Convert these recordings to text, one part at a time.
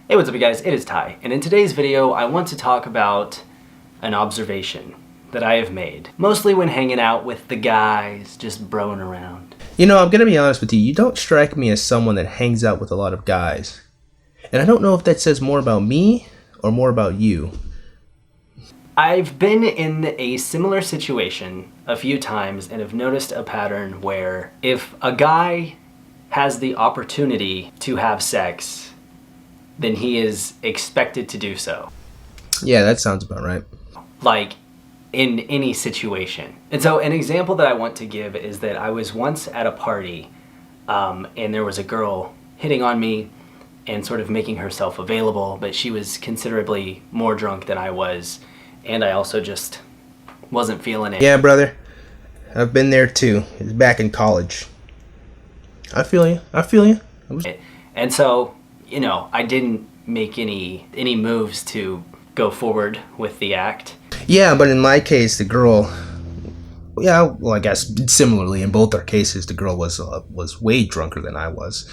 Hey, what's up you guys? It is Ty, and in today's video I want to talk about an observation that I have made, mostly when hanging out with the guys, just broing around. You know, I'm gonna be honest with you, you don't strike me as someone that hangs out with a lot of guys. And I don't know if that says more about me or more about you. I've been in a similar situation a few times and have noticed a pattern where if a guy has the opportunity to have sex, then he is expected to do so. Yeah, that sounds about right. Like, in any situation. And so an example that I want to give is that I was once at a party and there was a girl hitting on me and sort of making herself available, but she was considerably more drunk than I was, and I also just wasn't feeling it. Yeah, brother. I've been there too. It was back in college. I feel you. And so, you know, I didn't make any moves to go forward with the act. Yeah, but in my case, the girl... Yeah, well, I guess similarly in both our cases, the girl was way drunker than I was,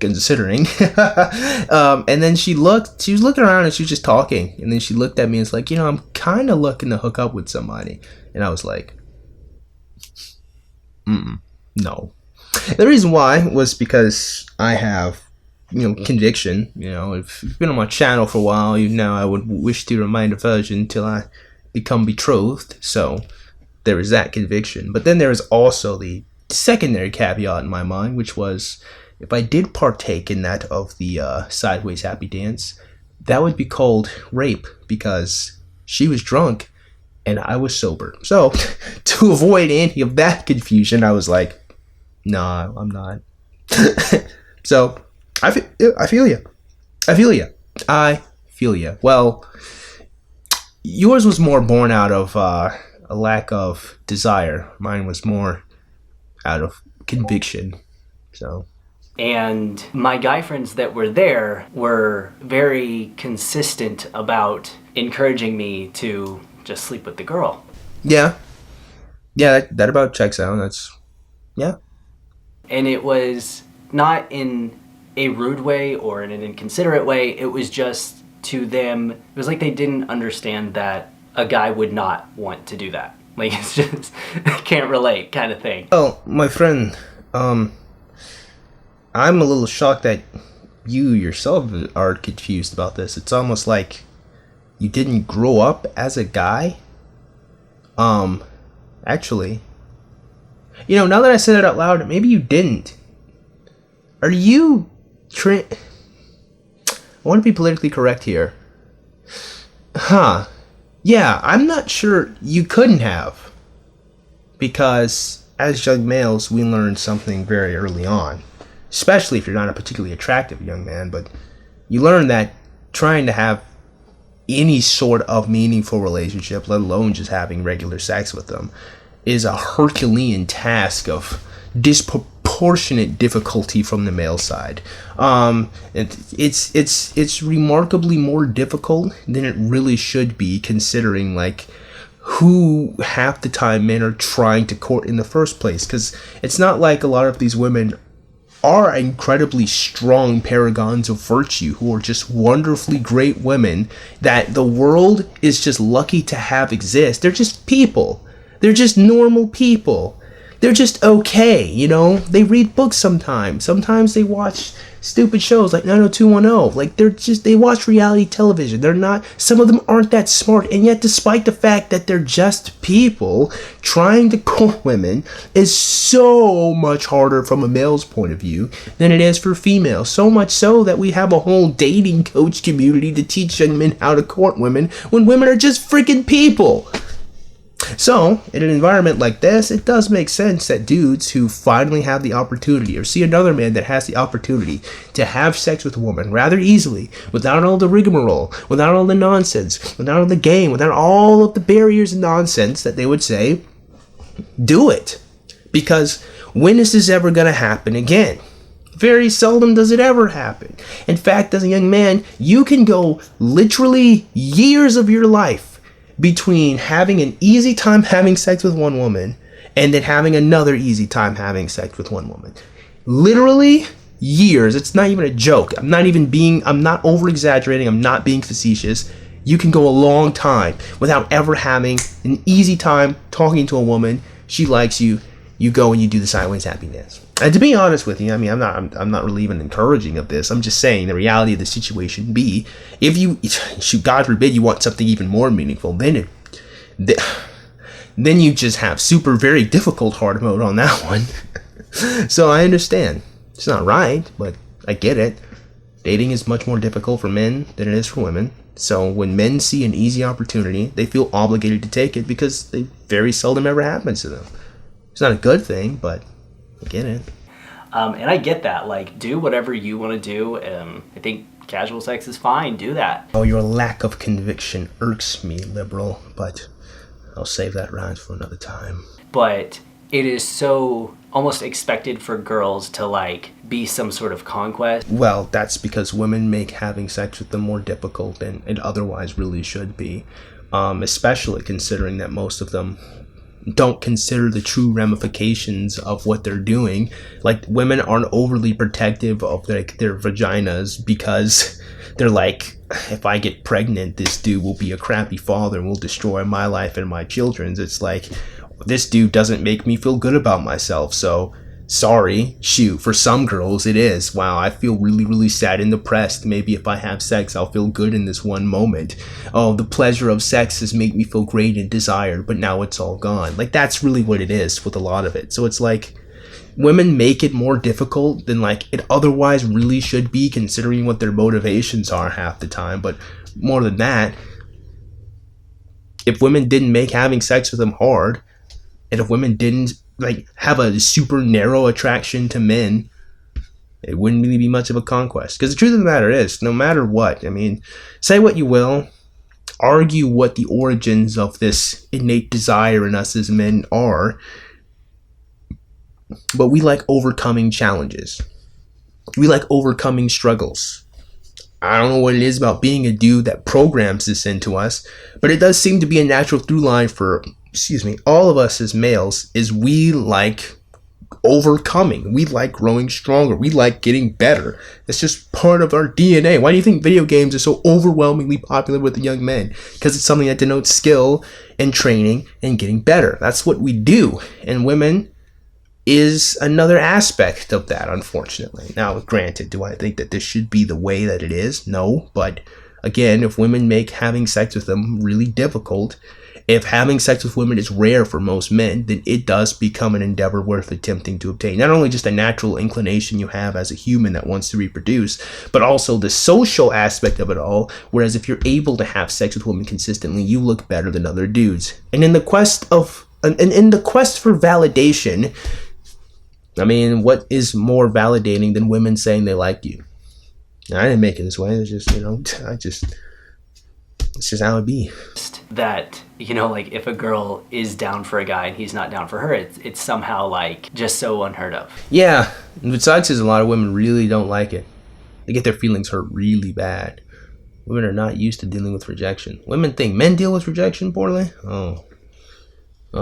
considering. And then she was looking around and she was just talking. And then she looked at me and was like, you know, I'm kind of looking to hook up with somebody. And I was like, no. The reason why was because I have, conviction. You know, if you've been on my channel for a while, you know I would wish to remain a virgin until I become betrothed. So there is that conviction. But then there is also the secondary caveat in my mind, which was if I did partake in that of the sideways happy dance, that would be called rape because she was drunk and I was sober. So to avoid any of that confusion, I was like, nah, I'm not. So I feel you. Well, yours was more born out of a lack of desire. Mine was more out of conviction. So. And my guy friends that were there were very consistent about encouraging me to just sleep with the girl. Yeah, that about checks out. Yeah. And it was not in a rude way or in an inconsiderate way. It was just to them, it was like they didn't understand that a guy would not want to do that. Like, it's just, can't relate kind of thing. Well, my friend, I'm a little shocked that you yourself are confused about this. It's almost like you didn't grow up as a guy. Actually, now that I said it out loud, maybe you didn't. Are you I want to be politically correct here. Yeah, I'm not sure you couldn't have. Because as young males, we learn something very early on. Especially if you're not a particularly attractive young man. But you learn that trying to have any sort of meaningful relationship, let alone just having regular sex with them, is a Herculean task of disproportionate difficulty from the male side. It's remarkably more difficult than it really should be, considering like who half the time men are trying to court in the first place. Because it's not like a lot of these women are incredibly strong paragons of virtue who are just wonderfully great women that the world is just lucky to have exist. They're just people. They're just normal people. They're just okay, They read books sometimes. Sometimes they watch stupid shows like 90210. Like, they watch reality television. Some of them aren't that smart. And yet, despite the fact that they're just people, trying to court women is so much harder from a male's point of view than it is for females. So much so that we have a whole dating coach community to teach young men how to court women when women are just freaking people. So, in an environment like this, it does make sense that dudes who finally have the opportunity or see another man that has the opportunity to have sex with a woman rather easily, without all the rigmarole, without all the nonsense, without all the game, without all of the barriers and nonsense, that they would say, do it. Because when is this ever going to happen again? Very seldom does it ever happen. In fact, as a young man, you can go literally years of your life between having an easy time having sex with one woman and then having another easy time having sex with one woman. Literally years. It's not even a joke. I'm not over exaggerating. I'm not being facetious. You can go a long time without ever having an easy time talking to a woman. She likes you. You go and you do the sideways happy dance. And to be honest with you, I mean, I'm not really even encouraging of this. I'm just saying the reality of the situation be, if you, God forbid, you want something even more meaningful, then you just have super very difficult hard mode on that one. So I understand. It's not right, but I get it. Dating is much more difficult for men than it is for women. So when men see an easy opportunity, they feel obligated to take it because they very seldom ever happens to them. It's not a good thing, but I get it. And I get that. Like, do whatever you want to do. I think casual sex is fine. Do that. Oh, your lack of conviction irks me, liberal, but I'll save that rant for another time. But it is so almost expected for girls to, like, be some sort of conquest. Well, that's because women make having sex with them more difficult than it otherwise really should be. Especially considering that most of them don't consider the true ramifications of what they're doing. Like, women aren't overly protective of their vaginas because they're like, if I get pregnant, this dude will be a crappy father and will destroy my life and my children's. It's like, this dude doesn't make me feel good about myself, so sorry, shoot, for some girls it is. Wow, I feel really, really sad and depressed. Maybe if I have sex, I'll feel good in this one moment. Oh, the pleasure of sex has made me feel great and desired, but now it's all gone. Like, that's really what it is with a lot of it. So it's like, women make it more difficult than, like, it otherwise really should be, considering what their motivations are half the time. But more than that, if women didn't make having sex with them hard, and if women didn't, like, have a super narrow attraction to men, it wouldn't really be much of a conquest. Because the truth of the matter is, no matter what, I mean, say what you will, argue what the origins of this innate desire in us as men are, but we like overcoming challenges. We like overcoming struggles. I don't know what it is about being a dude that programs this into us, but it does seem to be a natural through line for, all of us as males, is we like overcoming. We like growing stronger. We like getting better. It's just part of our DNA. Why do you think video games are so overwhelmingly popular with the young men? Because it's something that denotes skill and training and getting better. That's what we do. And women is another aspect of that, unfortunately. Now, granted, do I think that this should be the way that it is? No. But again, if women make having sex with them really difficult, if having sex with women is rare for most men, then it does become an endeavor worth attempting to obtain. Not only just a natural inclination you have as a human that wants to reproduce, but also the social aspect of it all. Whereas if you're able to have sex with women consistently, you look better than other dudes. And in the quest for validation, I mean, what is more validating than women saying they like you? I didn't make it this way. It's just, it's just how it be. That, like, if a girl is down for a guy and he's not down for her, it's somehow, like, just so unheard of. Yeah, and what sucks is a lot of women really don't like it. They get their feelings hurt really bad. Women are not used to dealing with rejection. Women think men deal with rejection poorly. Oh,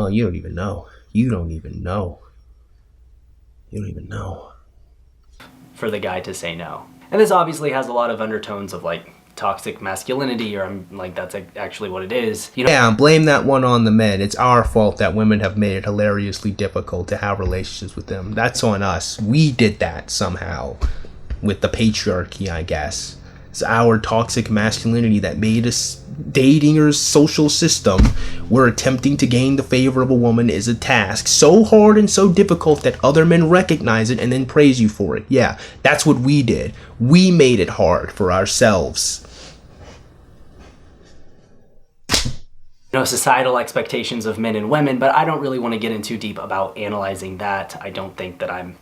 you don't even know. You don't even know. For the guy to say no. And this obviously has a lot of undertones of, like, toxic masculinity, or I'm like, that's actually what it is. Yeah, blame that one on the men. It's our fault that women have made it hilariously difficult to have relationships with them. That's on us. We did that somehow with the patriarchy, I guess. It's our toxic masculinity that made us dating or social system where attempting to gain the favor of a woman is a task so hard and so difficult that other men recognize it and then praise you for it. Yeah, that's what we did. We made it hard for ourselves. Societal expectations of men and women, but I don't really want to get in too deep about analyzing that. I don't think that I'm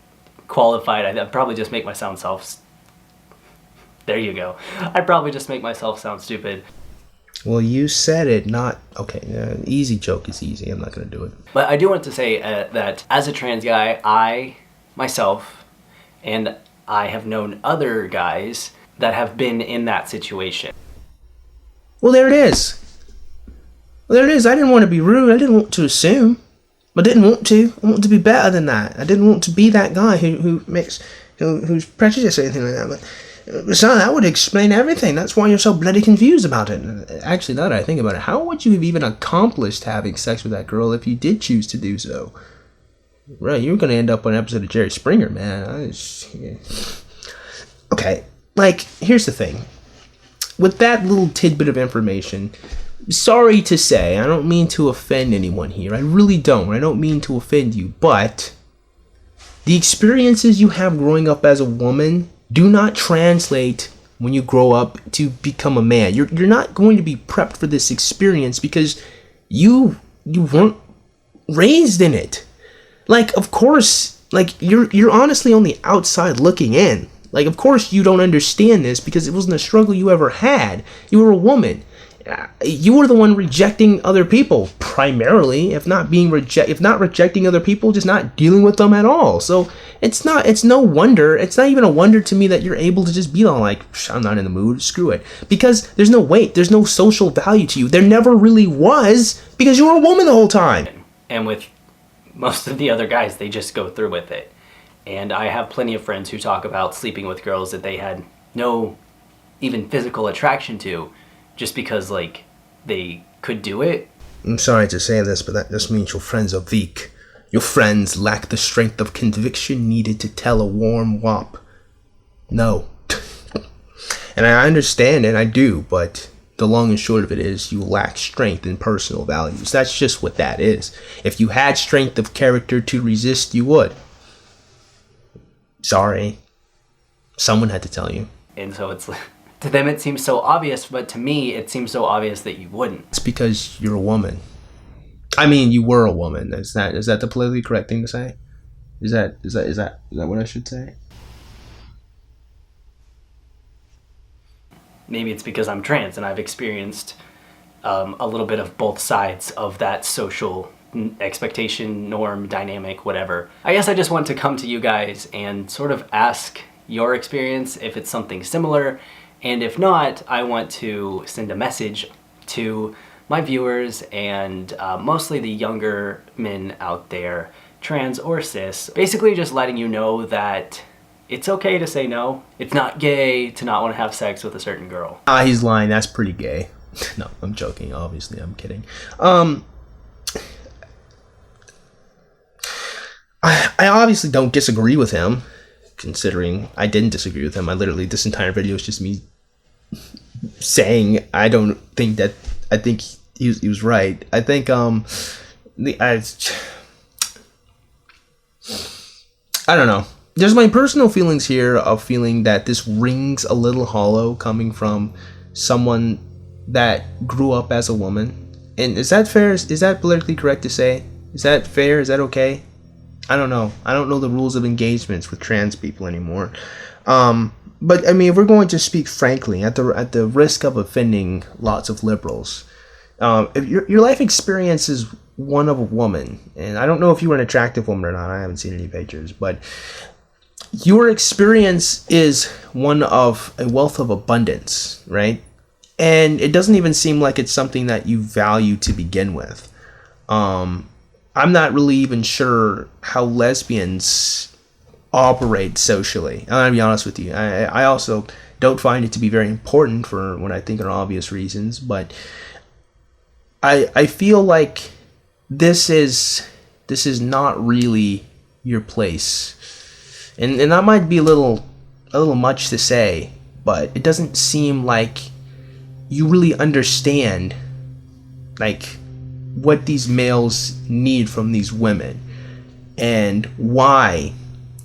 qualified. I'd probably just make myself There you go. I'd probably just make myself sound stupid. Well, you said it, not... Okay, easy joke is easy. I'm not going to do it. But I do want to say that as a trans guy, I, myself, and I have known other guys that have been in that situation. Well, there it is. I didn't want to be rude. I didn't want to assume. I didn't want to. I wanted to be better than that. I didn't want to be that guy who makes who's prejudiced or anything like that. But son, that would explain everything. That's why you're so bloody confused about it. Actually, now that I think about it, how would you have even accomplished having sex with that girl if you did choose to do so? Right, you're gonna end up on an episode of Jerry Springer, man. Okay, like, here's the thing. With that little tidbit of information, sorry to say, I don't mean to offend anyone here. I really don't. I don't mean to offend you, but the experiences you have growing up as a woman do not translate when you grow up to become a man. You're not going to be prepped for this experience because you weren't raised in it. Like, of course, like, you're honestly on the outside looking in. Like, of course you don't understand this because it wasn't a struggle you ever had. You were a woman. You were the one rejecting other people primarily, if not rejecting other people, just not dealing with them at all. So it's no wonder. It's not even a wonder to me that you're able to just be all like, I'm not in the mood, screw it. Because there's no weight, there's no social value to you. There never really was because you were a woman the whole time. And with most of the other guys, they just go through with it. And I have plenty of friends who talk about sleeping with girls that they had no even physical attraction to, just because, like, they could do it. I'm sorry to say this, but that just means your friends are weak. Your friends lack the strength of conviction needed to tell a warm wop no. And I understand, and I do, but the long and short of it is you lack strength in personal values. That's just what that is. If you had strength of character to resist, you would. Sorry. Someone had to tell you. And so it's like, to them it seems so obvious, but to me it seems so obvious that you wouldn't. It's because you're a woman. I mean, you were a woman. Is that the politically correct thing to say? Is that what I should say? Maybe it's because I'm trans and I've experienced a little bit of both sides of that social expectation, norm, dynamic, whatever. I guess I just want to come to you guys and sort of ask your experience if it's something similar. And if not, I want to send a message to my viewers and mostly the younger men out there, trans or cis, basically just letting you know that it's okay to say no. It's not gay to not want to have sex with a certain girl. He's lying. That's pretty gay. No, I'm joking. Obviously, I'm kidding. I obviously don't disagree with him, considering I didn't disagree with him. This entire video is just me saying I think he was right. I think I don't know. There's my personal feelings here of feeling that this rings a little hollow coming from someone that grew up as a woman. And is that fair? Is that politically correct to say? Is that fair? Is that okay? I don't know. I don't know the rules of engagements with trans people anymore. But I mean, if we're going to speak frankly, at the risk of offending lots of liberals, if your life experience is one of a woman, and I don't know if you were an attractive woman or not. I haven't seen any pictures, but your experience is one of a wealth of abundance, right? And it doesn't even seem like it's something that you value to begin with. I'm not really even sure how lesbians operate socially. I'm gonna be honest with you. I also don't find it to be very important for what I think are obvious reasons, but I feel like this is not really your place. And that might be a little much to say, but it doesn't seem like you really understand like what these males need from these women and why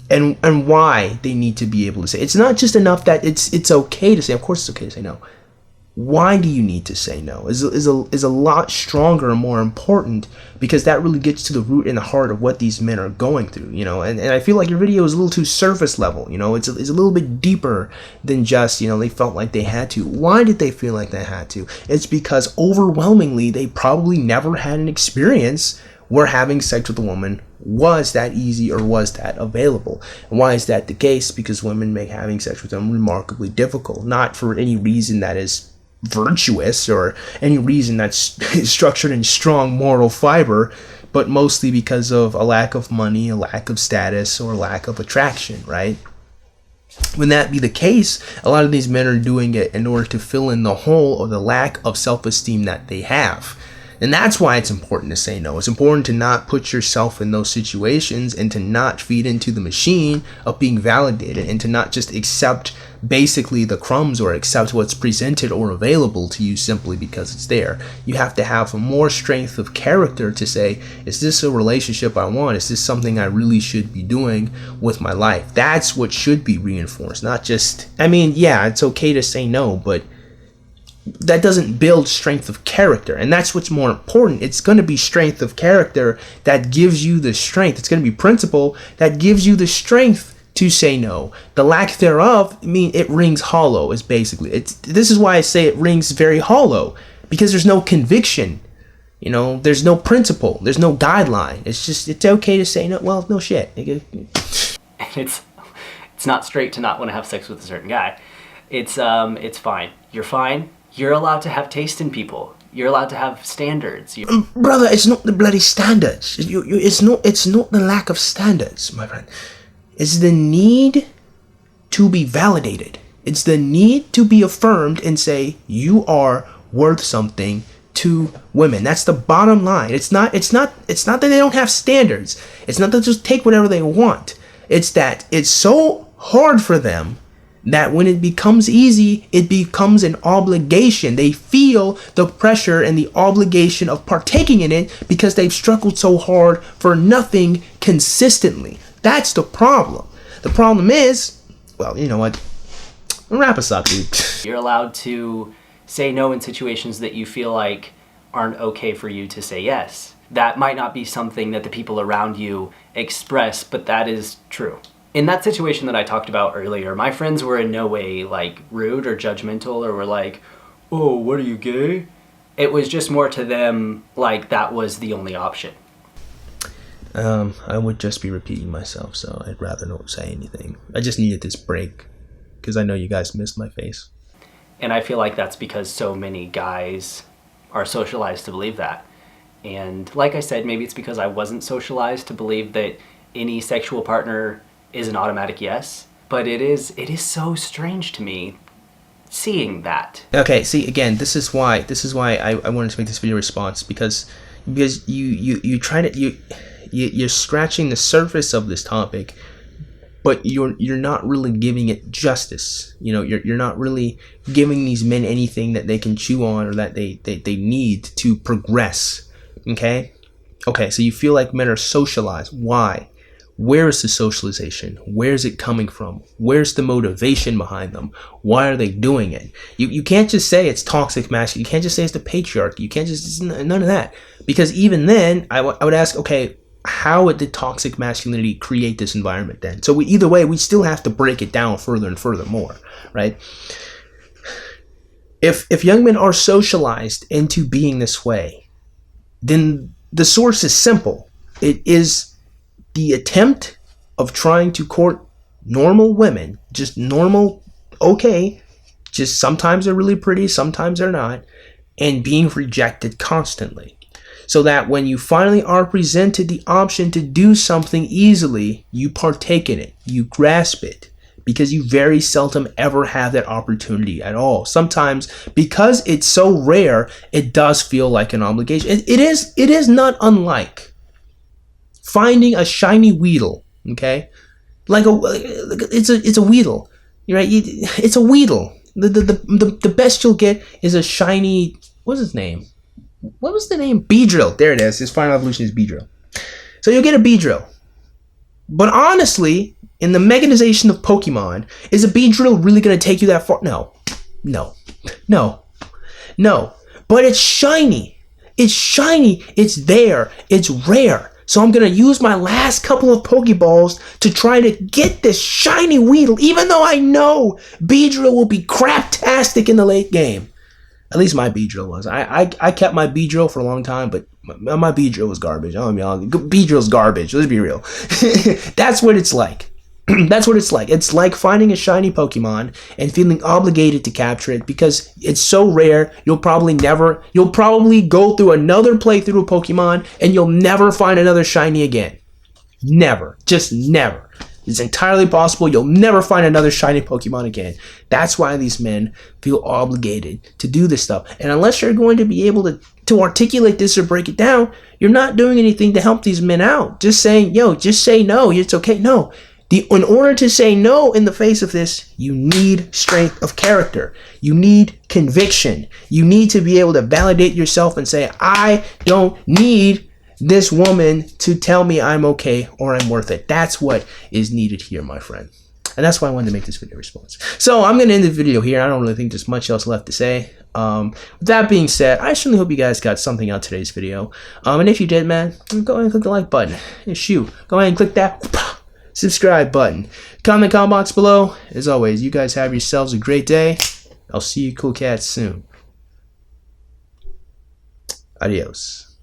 they need to be able to say. It's not just enough that it's okay to say. Of course it's okay to say no. Why do you need to say no is a lot stronger and more important, because that really gets to the root and the heart of what these men are going through, you know. And I feel like your video is a little too surface level, you know. It's a little bit deeper than just, you know, they felt like they had to. Why did they feel like they had to? It's because overwhelmingly they probably never had an experience where having sex with a woman was that easy or was that available. And why is that the case? Because women make having sex with them remarkably difficult, not for any reason that is virtuous or any reason that's structured in strong moral fiber, but mostly because of a lack of money, a lack of status, or a lack of attraction, right? when that be the case, a lot of these men are doing it in order to fill in the hole or the lack of self-esteem that they have. And that's why it's important to say no. It's important to not put yourself in those situations and to not feed into the machine of being validated and to not just accept basically the crumbs or accept what's presented or available to you simply because it's there. You have to have more strength of character to say, is this a relationship I want? Is this something I really should be doing with my life? That's what should be reinforced, not just, I mean, yeah, it's okay to say no, but that doesn't build strength of character. And that's what's more important. It's going to be strength of character that gives you the strength. It's going to be principle that gives you the strength to say no. The lack thereof, I mean, it rings hollow is basically, this is why I say it rings very hollow, because there's no conviction, you know, there's no principle, there's no guideline. It's just, it's okay to say no. Well, no shit. It's not straight to not want to have sex with a certain guy. It's fine. You're fine. You're allowed to have taste in people. You're allowed to have standards. Brother, it's not the bloody standards. It's not the lack of standards, my friend. It's the need to be validated. It's the need to be affirmed and say you are worth something to women. That's the bottom line. It's not that they don't have standards. It's not that they just take whatever they want. It's that it's so hard for them that when it becomes easy, it becomes an obligation. They feel the pressure and the obligation of partaking in it because they've struggled so hard for nothing consistently. That's the problem. The problem is, well, you know what? Wrap us up, dude. You're allowed to say no in situations that you feel like aren't okay for you to say yes. That might not be something that the people around you express, but that is true. In that situation that I talked about earlier, my friends were in no way like rude or judgmental or were like, oh, what are you, gay? It was just more to them like that was the only option. I would just be repeating myself, so I'd rather not say anything. I just needed this break because I know you guys missed my face. And I feel like that's because so many guys are socialized to believe that. And like I said, maybe it's because I wasn't socialized to believe that any sexual partner is an automatic yes, but it is so strange to me seeing that. Okay, see, again, this is why I wanted to make this video response, because you try to you're scratching the surface of this topic, but you're not really giving it justice. You know, you're not really giving these men anything that they can chew on or that they need to progress. Okay, so you feel like men are socialized. Why? Where is the socialization? Where is it coming from? Where's the motivation behind them? Why are they doing it? You can't just say it's toxic masculinity. You can't just say it's the patriarchy. You can't just, none of that. Because even then, I would ask, okay, how did toxic masculinity create this environment then? So either way, we still have to break it down further and further more, right? If young men are socialized into being this way, then the source is simple. It is the attempt of trying to court normal women, just normal, okay, just sometimes they're really pretty, sometimes they're not, and being rejected constantly. So that when you finally are presented the option to do something easily, you partake in it, you grasp it, because you very seldom ever have that opportunity at all. Sometimes, because it's so rare, it does feel like an obligation. It is not unlike finding a shiny Weedle, okay? It's a Weedle, right? It's a Weedle. The best you'll get is a shiny, what's his name? What was the name? Beedrill. There it is. His final evolution is Beedrill. So you'll get a Beedrill. But honestly, in the mechanization of Pokemon, is a Beedrill really going to take you that far? No. But it's shiny. It's shiny. It's there. It's rare. So I'm going to use my last couple of Pokeballs to try to get this shiny Weedle, even though I know Beedrill will be craptastic in the late game. At least my Beedrill was. I kept my Beedrill for a long time, but my Beedrill was garbage. Beedrill's garbage. Let's be real. That's what it's like. That's what it's like. It's like finding a shiny Pokemon and feeling obligated to capture it because it's so rare. You'll probably go through another playthrough of Pokemon and you'll never find another shiny again. Never. Just never. It's entirely possible you'll never find another shiny Pokemon again. That's why these men feel obligated to do this stuff. And unless you're going to be able to articulate this or break it down, you're not doing anything to help these men out. Just saying, yo, just say no. It's okay. No. In order to say no in the face of this, you need strength of character. You need conviction. You need to be able to validate yourself and say, I don't need this woman to tell me I'm okay or I'm worth it. That's what is needed here, my friend. And that's why I wanted to make this video response. So I'm going to end the video here. I don't really think there's much else left to say. With that being said, I certainly hope you guys got something out of today's video. And if you did, man, go ahead and click the like button. And shoot, go ahead and click that subscribe button. Comment in the comment box below. As always, you guys have yourselves a great day. I'll see you cool cats soon. Adios.